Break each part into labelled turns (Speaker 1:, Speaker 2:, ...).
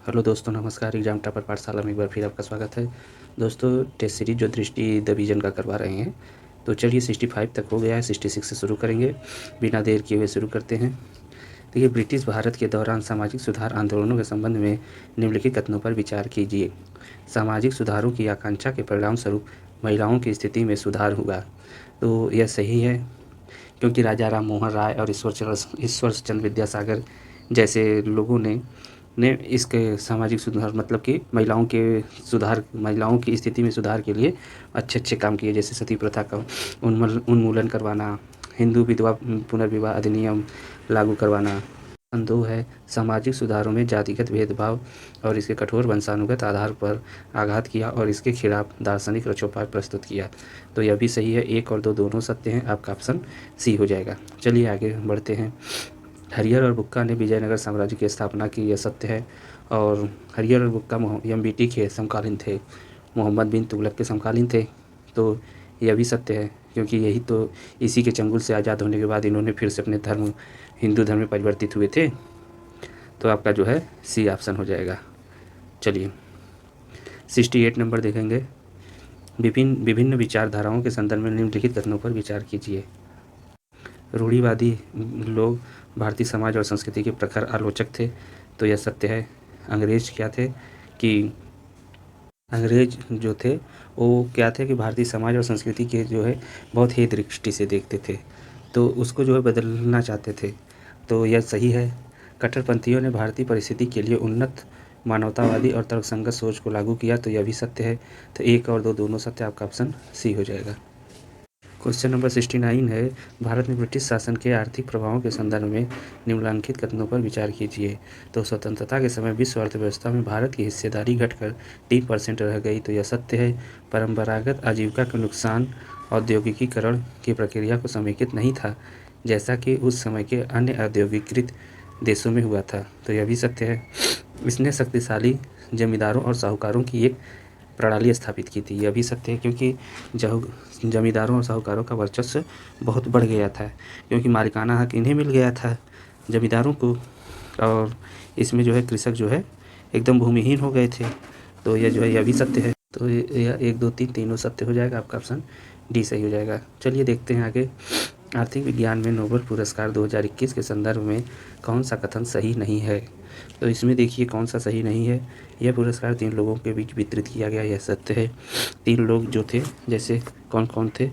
Speaker 1: Hello दोस्तों, नमस्कार। Exam topper पाठशाला में एक बार फिर आपका स्वागत है। दोस्तों, टेस्ट सीरीज जो दृष्टि द विजन का करवा रहे हैं, तो चलिए 65 तक हो गया है, 66 से शुरू करेंगे। बिना देर किए हुए शुरू करते हैं। देखिए, ब्रिटिश भारत के दौरान सामाजिक सुधार आंदोलनों के संबंध में निम्नलिखित कथनों पर विचार कीजिए। सामाजिक सुधारों की आकांक्षा के परिणाम स्वरूप महिलाओं की स्थिति में सुधार हुआ। तो यह सही है, क्योंकि राजा राम मोहन राय और ईश्वर चंद्र विद्यासागर जैसे लोगों ने इसके सामाजिक सुधार मतलब कि महिलाओं की स्थिति में सुधार के लिए अच्छे काम किए, जैसे सती प्रथा का उन्मूलन करवाना, हिंदू विधवा पुनर्विवाह अधिनियम लागू करवाना। सन 2 है, सामाजिक सुधारों में जातिगत भेदभाव और इसके कठोर वंशानुगत आधार पर आघात किया और इसके खिलाफ दार्शनिक रचोपाठ प्रस्तुत किया। तो यह भी सही है, 1 और 2 दोनों सत्य हैं। आपका ऑप्शन सी हो जाएगा। चलिए आगे बढ़ते हैं। हरिहर और बुक्का ने विजयनगर साम्राज्य की स्थापना की, यह सत्य है। और हरिहर और बुक्का एमबीटी के समकालीन थे, मोहम्मद बिन तुगलक के समकालीन थे। तो यह भी सत्य है, क्योंकि यही तो इसी के चंगुल से आज़ाद होने के बाद इन्होंने फिर से अपने हिंदू धर्म में परिवर्तित हुए थे। तो आपका जो है सी ऑप्शन हो जाएगा। चलिए 68 नंबर देखेंगे। विभिन्न विभिन्न विचारधाराओं के संदर्भ में निम्नलिखित कथनों पर विचार कीजिए। रूढ़िवादी लोग भारतीय समाज और संस्कृति के प्रखर आलोचक थे। तो यह सत्य है। अंग्रेज क्या थे कि अंग्रेज जो थे वो क्या थे कि भारतीय समाज और संस्कृति के जो है बहुत ही दृष्टि से देखते थे, तो उसको जो है बदलना चाहते थे। तो यह सही है। कट्टरपंथियों ने भारतीय परिस्थिति के लिए उन्नत मानवतावादी और तर्कसंगत सोच को लागू किया। तो यह भी सत्य है। तो 1 और 2 दोनों सत्य। आपका ऑप्शन सी हो जाएगा। क्वेश्चन नंबर 69 है, भारत में ब्रिटिश शासन के आर्थिक प्रभावों के संदर्भ में निम्नलिखित कथनों पर विचार कीजिए। तो स्वतंत्रता के समय विश्व अर्थव्यवस्था में भारत की हिस्सेदारी घटकर 3% रह गई। तो यह सत्य है। परंपरागत आजीविका का नुकसान औद्योगिकीकरण की प्रक्रिया को समेकित नहीं था, जैसा कि उस समय के अन्य औद्योगिकृत देशों में हुआ था। तो यह भी सत्य है। इसने शक्तिशाली जमींदारों और साहूकारों की एक प्रणाली स्थापित की थी। यह भी सत्य है, क्योंकि जमींदारों और साहूकारों का वर्चस्व बहुत बढ़ गया था, क्योंकि मालिकाना हक इन्हें मिल गया था जमींदारों को, और इसमें जो है कृषक जो है एकदम भूमिहीन हो गए थे। तो यह जो है यह भी सत्य है। तो यह 1 2 3 तीनों सत्य हो जाएगा। आपका ऑप्शन डी सही हो जाएगा। चलिए देखते हैं आगे। आर्थिक विज्ञान में नोबेल पुरस्कार 2021 के संदर्भ में कौन सा कथन सही नहीं है। तो इसमें देखिए कौन सा सही नहीं है। यह पुरस्कार 3 लोगों के बीच वितरित किया गया, यह सत्य है। 3 लोग जो थे, जैसे कौन कौन थे,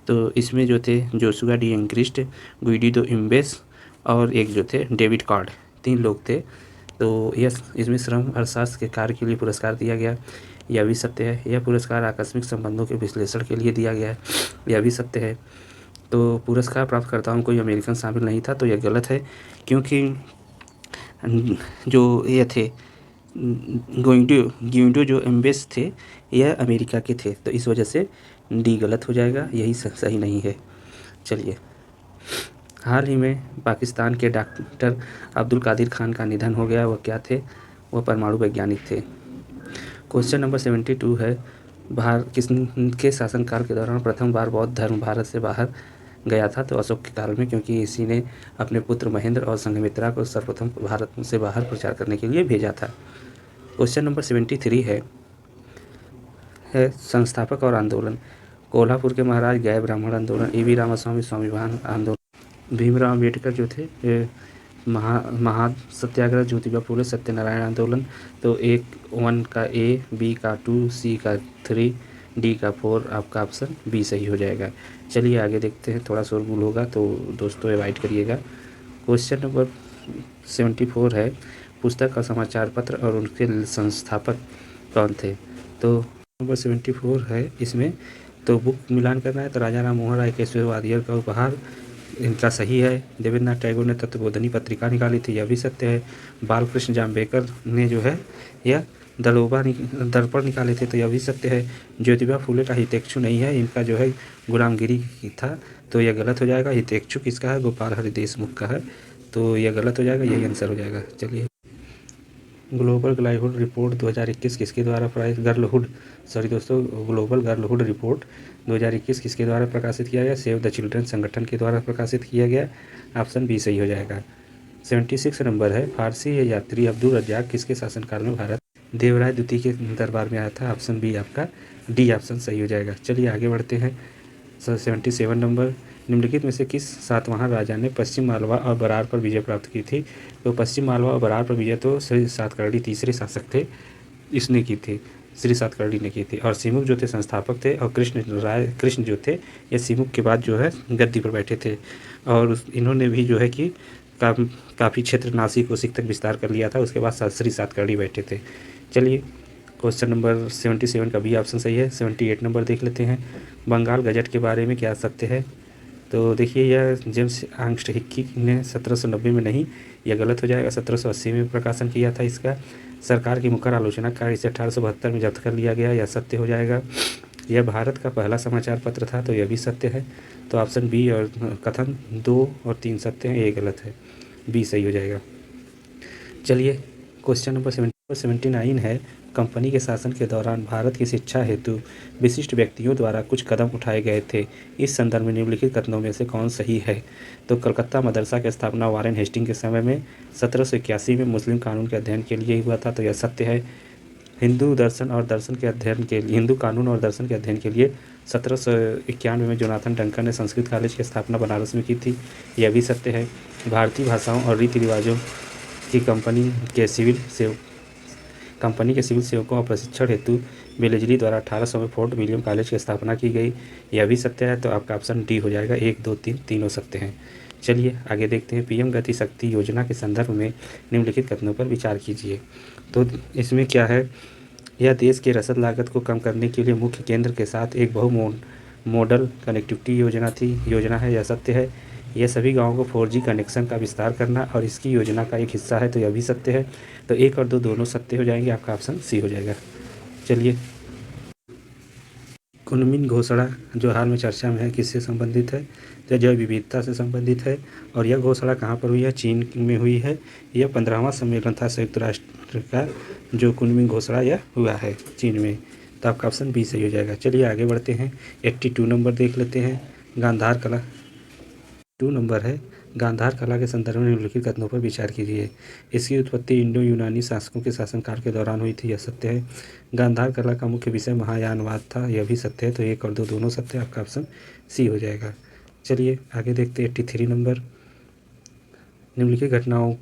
Speaker 1: तो इसमें जो थे जोशुआ डी एंग्रिस्ट, गुइडो इम्बेस और एक जो थे डेविड कार्ड, 3 लोग थे। तो यह इसमें श्रम अर्थशास्त्र के कार्य के लिए पुरस्कार दिया गया, यह भी सत्य है। यह पुरस्कार आकस्मिक संबंधों के विश्लेषण के लिए दिया गया है, यह भी सत्य है। तो पुरस्कार प्राप्तकर्ताओं में कोई अमेरिकन शामिल नहीं था। तो यह गलत है, क्योंकि जो ये थे गुइडो जो एम्बेस थे, यह अमेरिका के थे। तो इस वजह से डी गलत हो जाएगा, यही सही नहीं है। चलिए, हाल ही में पाकिस्तान के डॉक्टर अब्दुल कादिर खान का निधन हो गया। वह क्या थे? वह परमाणु वैज्ञानिक थे। क्वेश्चन नंबर 72 है, किसके शासनकाल के दौरान प्रथम बार बौद्ध धर्म भारत से बाहर गया था? तो अशोक के काल में, क्योंकि इसी ने अपने पुत्र महेंद्र और संघमित्रा को सर्वप्रथम भारत से बाहर प्रचार करने के लिए भेजा था। क्वेश्चन नंबर 73 है संस्थापक और आंदोलन। कोल्हापुर के महाराज गया ब्राह्मण आंदोलन, ए.वी. रामास्वामी स्वाभिमान आंदोलन, भीमराव अम्बेडकर जो थे महासत्याग्रह, ज्योतिबा फुले सत्यनारायण आंदोलन। तो 1 का ए, बी का 2, सी का 3, डी का 4। आपका ऑप्शन बी सही हो जाएगा। चलिए आगे देखते हैं। थोड़ा शोरगुल होगा तो दोस्तों अवॉइड करिएगा। क्वेश्चन नंबर 74 है, पुस्तक का समाचार पत्र और उनके संस्थापक कौन थे? तो नंबर 74 है, इसमें तो बुक मिलान करना है। तो राजा राम मोहन राय केशव वादियर का उपहार, इनका सही है। देवेंद्रनाथ टैगोर ने तत्वबोधनी पत्रिका निकाली थी, यह भी सत्य है। बालकृष्ण जाम्बेकर ने जो है यह दर्पण निकाले थे, तो यह भी सत्य है। ज्योतिबा फुले का हितेक्षु नहीं है, इनका जो है गुलामगिरी था। तो यह गलत हो जाएगा। हितेक्षु किसका है? गोपाल हरि देशमुख का है। तो यह गलत हो जाएगा, यही आंसर हो जाएगा। चलिए, ग्लोबल गर्लहुड रिपोर्ट 2021 किसके द्वारा ग्लोबल गर्लहुड रिपोर्ट 2021 किसके द्वारा प्रकाशित किया गया? सेव द चिल्ड्रन संगठन के द्वारा प्रकाशित किया गया। ऑप्शन बी सही हो जाएगा। 76 नंबर है, फारसी यात्री अब्दुल रज्जाक किसके शासनकाल में भारत देवराय द्वितीय के दरबार में आया था? ऑप्शन बी आपका डी ऑप्शन सही हो जाएगा। चलिए आगे बढ़ते हैं। 77 नंबर, निम्नलिखित में से किस सातवाहन राजा ने पश्चिम मालवा और बरार पर विजय प्राप्त की थी? तो पश्चिम मालवा और बरार पर विजय तो श्री सातकर्णी तीसरे शासक थे, इसने की थी, श्री सातकर्णी ने की थी। और सिमुक जो थे संस्थापक थे, और कृष्ण जो थे ये सिमुक के बाद जो है गद्दी पर बैठे थे। और इन्होंने भी जो है कि काफ़ी क्षेत्र नासिक कोसिक तक विस्तार कर लिया था। उसके बाद श्री सातकर्णी बैठे थे। चलिए क्वेश्चन नंबर 77 का बी ऑप्शन सही है। 78 नंबर देख लेते हैं, बंगाल गजट के बारे में क्या सत्य है? तो देखिए यह जेम्स आंगस्ट हिक्की ने 1790 में नहीं, यह गलत हो जाएगा, 1780 में प्रकाशन किया था इसका। सरकार की मुखर आलोचना का इसे 1872 में जब्त कर लिया गया, यह सत्य हो जाएगा। यह भारत का पहला समाचार पत्र था, तो यह भी सत्य है। तो ऑप्शन बी और कथन 2 और 3 सत्य हैं, ये गलत है, बी सही हो जाएगा। चलिए क्वेश्चन नंबर 79 है, कंपनी के शासन के दौरान भारत की शिक्षा हेतु विशिष्ट व्यक्तियों द्वारा कुछ कदम उठाए गए थे। इस संदर्भ में निम्नलिखित कथनों में से कौन सही है? तो कलकत्ता मदरसा की स्थापना वारेन हेस्टिंग के समय में 1781 में मुस्लिम कानून के अध्ययन के लिए हुआ था, तो यह सत्य है। हिंदू कानून और दर्शन के अध्ययन के लिए 1791 में जोनाथन डंकन ने संस्कृत कॉलेज की स्थापना बनारस में की थी, यह भी सत्य है। भारतीय भाषाओं और रीति रिवाजों की कंपनी के सिविल सेवकों और प्रशिक्षण हेतु बेलेजरी द्वारा 1800 में फोर्ट विलियम कॉलेज की स्थापना की गई, यह भी सत्य है। तो आपका ऑप्शन डी हो जाएगा, 1, 2, 3 तीनों सत्य हैं। चलिए आगे देखते हैं, पीएम गति शक्ति योजना के संदर्भ में निम्नलिखित कथनों पर विचार कीजिए। तो इसमें क्या है, यह देश के रसद लागत को कम करने के लिए मुख्य केंद्र के साथ एक मॉडल कनेक्टिविटी योजना है, यह सत्य है। यह सभी गाँवों को 4G कनेक्शन का विस्तार करना और इसकी योजना का एक हिस्सा है, तो यह भी सत्य है। तो 1 और 2 दोनों सत्य हो जाएंगे, आपका ऑप्शन सी हो जाएगा। चलिए कुनमिन घोषणा जो हाल में चर्चा में है किससे संबंधित है? तो जैव विविधता से संबंधित है। और यह घोषणा कहाँ पर हुई है? चीन में हुई है। यह 15वां सम्मेलन था संयुक्त राष्ट्र का, जो कुनमिन घोषणा यह हुआ है चीन में। तो आपका ऑप्शन बी सही हो जाएगा। चलिए आगे बढ़ते हैं, 82 नंबर देख लेते हैं, गांधार कला 2 नंबर है, गांधार कला के संदर्भ में निम्नलिखित कथनों पर विचार कीजिए। इसकी उत्पत्ति इंडो यूनानी शासकों के शासनकाल के दौरान हुई थी, यह सत्य है। गांधार कला का मुख्य विषय महायानवाद था, यह भी सत्य है। तो 1 और 2 दोनों सत्य, आपका ऑप्शन सी हो जाएगा। चलिए आगे देखते हैं, 83 नंबर, निम्नलिखित घटनाओं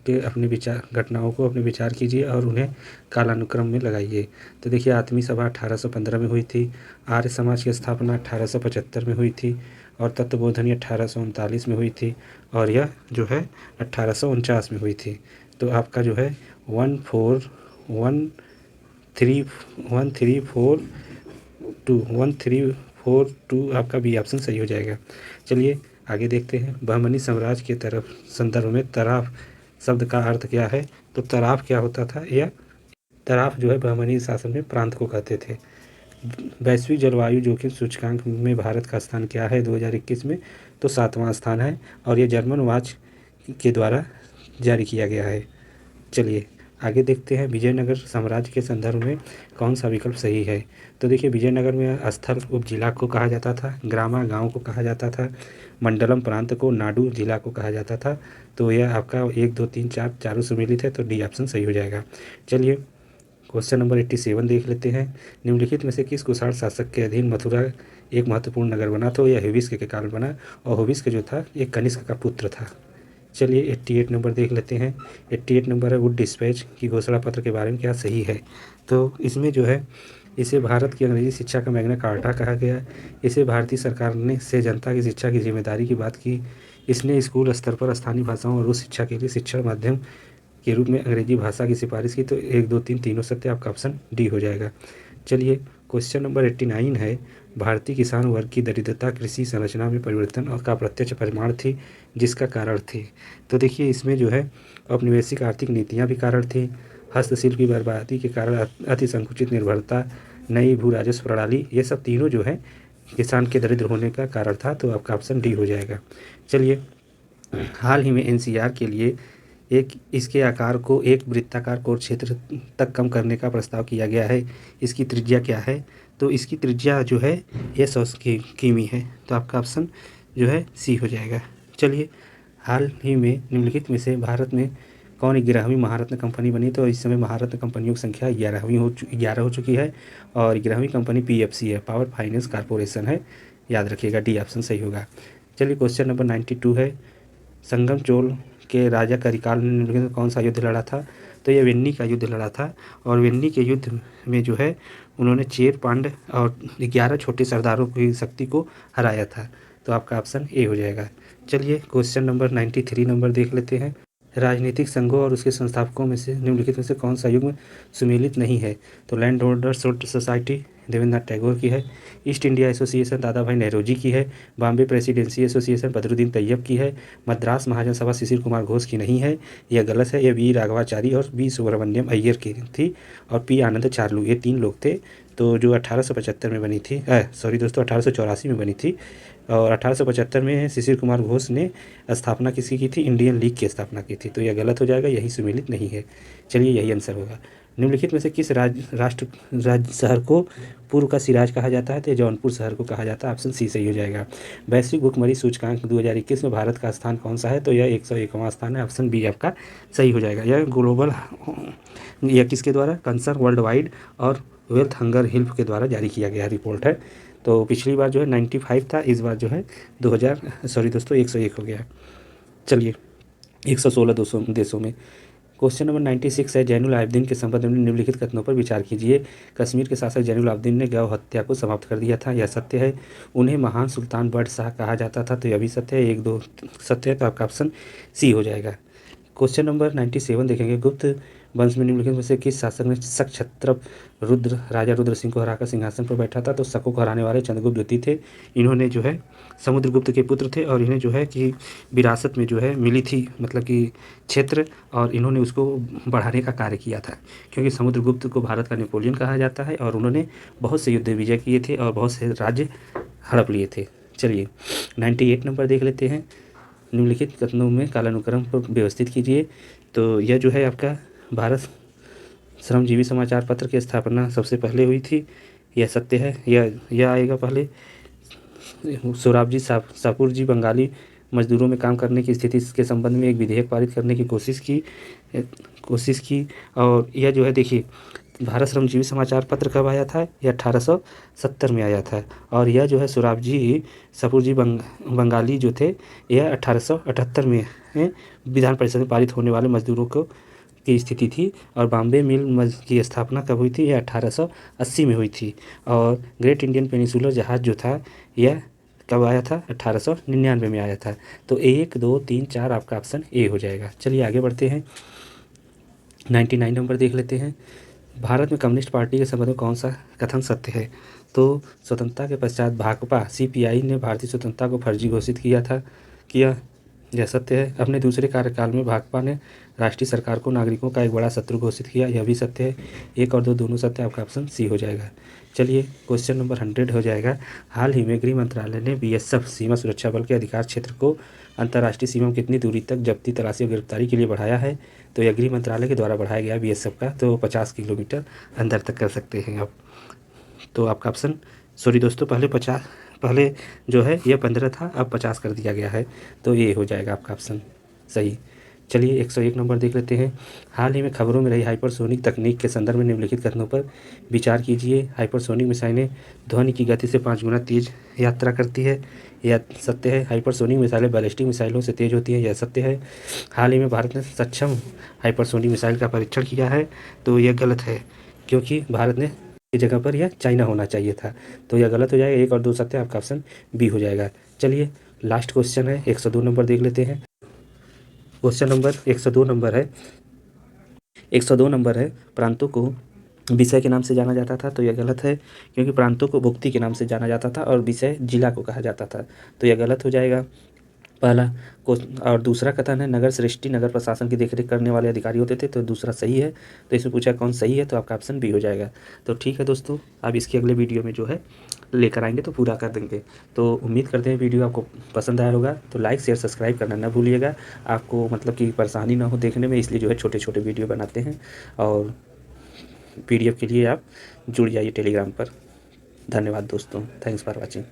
Speaker 1: को अपने विचार कीजिए और उन्हें कालानुक्रम में लगाइए। तो देखिए आत्मी सभा 1815 में हुई थी, आर्य समाज की स्थापना 1875 में हुई थी, और तत्वबोधनी 1839 में हुई थी, और यह जो है 1849 में हुई थी। तो आपका जो है 1342 आपका बी ऑप्शन सही हो जाएगा। चलिए आगे देखते हैं, बहमनी साम्राज्य के संदर्भ में तराफ शब्द का अर्थ क्या है? तो तराफ क्या होता था? यह तराफ जो है बहमनी शासन में प्रांत को कहते थे। वैश्विक जलवायु जोखिम सूचकांक में भारत का स्थान क्या है 2021 में? तो 7वां स्थान है, और यह जर्मन वॉच के द्वारा जारी किया गया है। चलिए आगे देखते हैं, विजयनगर साम्राज्य के संदर्भ में कौन सा विकल्प सही है? तो देखिए विजयनगर में स्थल उपजिला को कहा जाता था, ग्रामा गांव को कहा जाता था, मंडलम प्रांत को नाडु जिला को कहा जाता था। तो यह आपका 1, 2, 3, 4 चारों सम्मिलित है, तो डी ऑप्शन सही हो जाएगा। चलिए क्वेश्चन नंबर 87 देख लेते हैं, निम्नलिखित में से किस कुषाण शासक के अधीन मथुरा एक महत्वपूर्ण नगर बना? तो यह हुविस्क के काल बना, और हुविस्क जो था एक कनिष्क का पुत्र था। चलिए 88 नंबर देख लेते हैं, 88 नंबर है, वुड डिस्पैच की घोषणा पत्र के बारे में क्या सही है? तो इसमें जो है इसे भारत की अंग्रेजी शिक्षा का मैग्ना कार्टा कहा गया। इसे भारतीय सरकार ने से जनता की शिक्षा की जिम्मेदारी की बात की। इसने स्कूल स्तर पर स्थानीय भाषाओं और उस शिक्षा के लिए शिक्षण माध्यम के रूप में अंग्रेजी भाषा की सिफारिश की। तो 1, 2, 3 तीनों सत्य, आपका ऑप्शन डी हो जाएगा। चलिए क्वेश्चन नंबर 89 है, भारतीय किसान वर्ग की दरिद्रता कृषि संरचना में परिवर्तन और का प्रत्यक्ष परिमाण थी, जिसका कारण थी। तो देखिए इसमें जो है औपनिवेशिक आर्थिक नीतियाँ भी कारण थी, हस्तशिल्प की बर्बादी के कारण अति संकुचित निर्भरता, नई भू राजस्व प्रणाली, ये सब तीनों जो है किसान के दरिद्र होने का कारण था। तो आपका ऑप्शन डी हो जाएगा। चलिए हाल ही में एनसीआर के लिए इसके आकार को एक वृत्ताकार कोर क्षेत्र तक कम करने का प्रस्ताव किया गया है। इसकी त्रिज्या क्या है? तो इसकी त्रिज्या जो है ये 100 किमी है। तो आपका ऑप्शन जो है सी हो जाएगा। चलिए हाल ही में निम्नलिखित में से भारत में कौन 11वीं महारत्न कंपनी बनी? तो इस समय महारत्न कंपनियों की संख्या 11 हो चुकी है और 11वीं कंपनी पीएफसी है, पावर फाइनेंस कॉरपोरेशन है। याद रखिएगा, डी ऑप्शन सही होगा। चलिए क्वेश्चन नंबर 92 है, संगम चोल के राजा करिकाल ने निम्नलिखित में कौन सा युद्ध लड़ा था? तो ये वेन्नी का युद्ध लड़ा था और वेन्नी के युद्ध में जो है उन्होंने चेर पांड्य और 11 छोटे सरदारों की शक्ति को हराया था। तो आपका ऑप्शन ए हो जाएगा। चलिए क्वेश्चन नंबर 93 नंबर देख लेते हैं, राजनीतिक संघों और उसके संस्थापकों में से निम्नलिखित में से कौन सा युग्म सुमेलित नहीं है? तो land holders society Devendranath Tagore की है, ईस्ट इंडिया एसोसिएशन दादा भाई नेहरूजी की है, बॉम्बे प्रेसिडेंसी एसोसिएशन बदरुद्दीन तैयब की है, मद्रास महाजन सभा शिशिर कुमार घोष की नहीं है, यह गलत है, यह वी राघवाचारी और बी सुब्रमण्यम अय्यर की थी और पी आनंद चार्लू, ये 3 लोग थे। तो जो 1875 में बनी थी, सॉरी दोस्तों 1884 में बनी थी और 1875 में शिशिर कुमार घोष ने स्थापना किसकी की थी? इंडियन लीग की स्थापना की थी। तो यह गलत हो जाएगा, यही सुमेलित नहीं है। चलिए यही आंसर होगा। निम्नलिखित में से किस राज्य शहर को पूर्व का सिराज कहा जाता है? तो जौनपुर शहर को कहा जाता है, ऑप्शन सी सही हो जाएगा। वैश्विक भुखमरी सूचकांक 2021 में भारत का स्थान कौन सा है? तो यह 101वां स्थान है, ऑप्शन बी आपका सही हो जाएगा। यह ग्लोबल, यह किसके द्वारा? कंसर्न वर्ल्ड वाइड और वेल्थ हंगर हेल्प के द्वारा जारी किया गया रिपोर्ट है। तो पिछली बार जो है 95 था, इस बार जो है 101 हो गया। चलिए 116 देशों में। क्वेश्चन नंबर 96 है, जैनुल आबदीन के संबंध में निम्नलिखित कथनों पर विचार कीजिए। कश्मीर के शासक जैनुल आबदीन ने गौ हत्या को समाप्त कर दिया था, यह सत्य है। उन्हें महान सुल्तान बट शाह कहा जाता था, तो यह भी सत्य है। 1-2 सत्य है, तो आपका ऑप्शन सी हो जाएगा। क्वेश्चन नंबर 97 देखेंगे, गुप्त वंश में निम्नलिखित में से किस शासक ने शक क्षत्रप राजा रुद्र सिंह को हराकर सिंहासन पर बैठा था? तो शकों को हराने वाले चंद्रगुप्त द्वितीय थे। इन्होंने जो है समुद्रगुप्त के पुत्र थे और इन्हें जो है कि विरासत में जो है मिली थी, मतलब कि क्षेत्र, और इन्होंने उसको बढ़ाने का कार्य किया था, क्योंकि समुद्रगुप्त को भारत का नेपोलियन कहा जाता है और उन्होंने बहुत से युद्ध विजय किए थे और बहुत से राज्य हड़प लिए थे। चलिए 98 नंबर देख लेते हैं, निम्नलिखित कथनों में कालानुक्रम पर व्यवस्थित कीजिए। तो यह जो है आपका भारत श्रमजीवी समाचार पत्र की स्थापना सबसे पहले हुई थी, यह सत्य है। यह आएगा पहले। सोराबजी सापुर जी बंगाली मजदूरों में काम करने की स्थिति के संबंध में एक विधेयक पारित करने की कोशिश की और यह जो है देखिए, भारत श्रमजीवी समाचार पत्र कब आया था? यह 1870 में आया था और यह जो है सोराबजी सापुर जी बंगाली जो थे, यह 1878 में विधान परिषद में पारित होने वाले मजदूरों को की स्थिति थी। और बॉम्बे मिल की स्थापना कब हुई थी? यह 1880 में हुई थी। और ग्रेट इंडियन पेनिसुलर जहाज़ जो था, यह कब आया था? 1899 में आया था। तो 1, 2, 3, 4 आपका ऑप्शन ए हो जाएगा। चलिए आगे बढ़ते हैं, 99 नंबर देख लेते हैं, भारत में कम्युनिस्ट पार्टी के संबंध में कौन सा कथन सत्य है? तो स्वतंत्रता के पश्चात भाकपा सीपीआई ने भारतीय स्वतंत्रता को फर्जी घोषित किया, यह सत्य है। अपने दूसरे कार्यकाल में भाकपा ने राष्ट्रीय सरकार को नागरिकों का एक बड़ा शत्रु घोषित किया, यह भी सत्य है। 1 और 2 दोनों सत्य, आपका ऑप्शन सी हो जाएगा। चलिए क्वेश्चन नंबर 100 हो जाएगा, हाल ही में गृह मंत्रालय ने बीएसएफ सीमा सुरक्षा बल के अधिकार क्षेत्र को अंतर्राष्ट्रीय सीमा में कितनी दूरी तक जब्ती, तलाशी और गिरफ्तारी के लिए बढ़ाया है? तो यह गृह मंत्रालय के द्वारा बढ़ाया गया बीएसएफ का, तो 50 किलोमीटर अंदर तक कर सकते हैं आप। तो आपका ऑप्शन, सॉरी दोस्तों, पहले जो है यह 15 था, अब 50 कर दिया गया है, तो ये हो जाएगा आपका ऑप्शन सही। चलिए 101 नंबर देख लेते हैं, हाल ही में खबरों में रही हाइपरसोनिक तकनीक के संदर्भ में निम्नलिखित कथनों पर विचार कीजिए। हाइपरसोनिक मिसाइलें ध्वनि की गति से 5 गुना तेज यात्रा करती है, यह सत्य है। हाइपरसोनिक मिसाइलें बैलिस्टिक मिसाइलों से तेज होती हैं, यह सत्य है। हाल ही में भारत ने सक्षम हाइपरसोनिक मिसाइल का परीक्षण किया है, तो यह गलत है, क्योंकि भारत ने की जगह पर यह चाइना होना चाहिए था, तो यह गलत हो जाएगा। 1 और 2 सत्य, आपका ऑप्शन बी हो जाएगा। चलिए लास्ट क्वेश्चन है, 102 नंबर देख लेते हैं। क्वेश्चन नंबर 102 नंबर है, 102 नंबर है, प्रांतों को विषय के नाम से जाना जाता था, तो यह गलत है, क्योंकि प्रांतों को भुक्ति के नाम से जाना जाता था और विषय जिला को कहा जाता था, तो यह गलत हो जाएगा पहला। और दूसरा कथन है, नगर श्रेष्ठी नगर प्रशासन की देखरेख करने वाले अधिकारी होते थे, तो दूसरा सही है। तो इसमें पूछा कौन सही है, तो आपका ऑप्शन बी हो जाएगा। तो ठीक है दोस्तों, अब इसके अगले वीडियो में जो है लेकर आएंगे तो पूरा कर देंगे। तो उम्मीद करते हैं वीडियो आपको पसंद आया होगा, तो लाइक शेयर सब्सक्राइब करना ना भूलिएगा। आपको मतलब कि परेशानी ना हो देखने में, इसलिए जो है छोटे छोटे वीडियो बनाते हैं। और PDF के लिए आप जुड़ जाइए टेलीग्राम पर। धन्यवाद दोस्तों, थैंक्स फॉर वॉचिंग।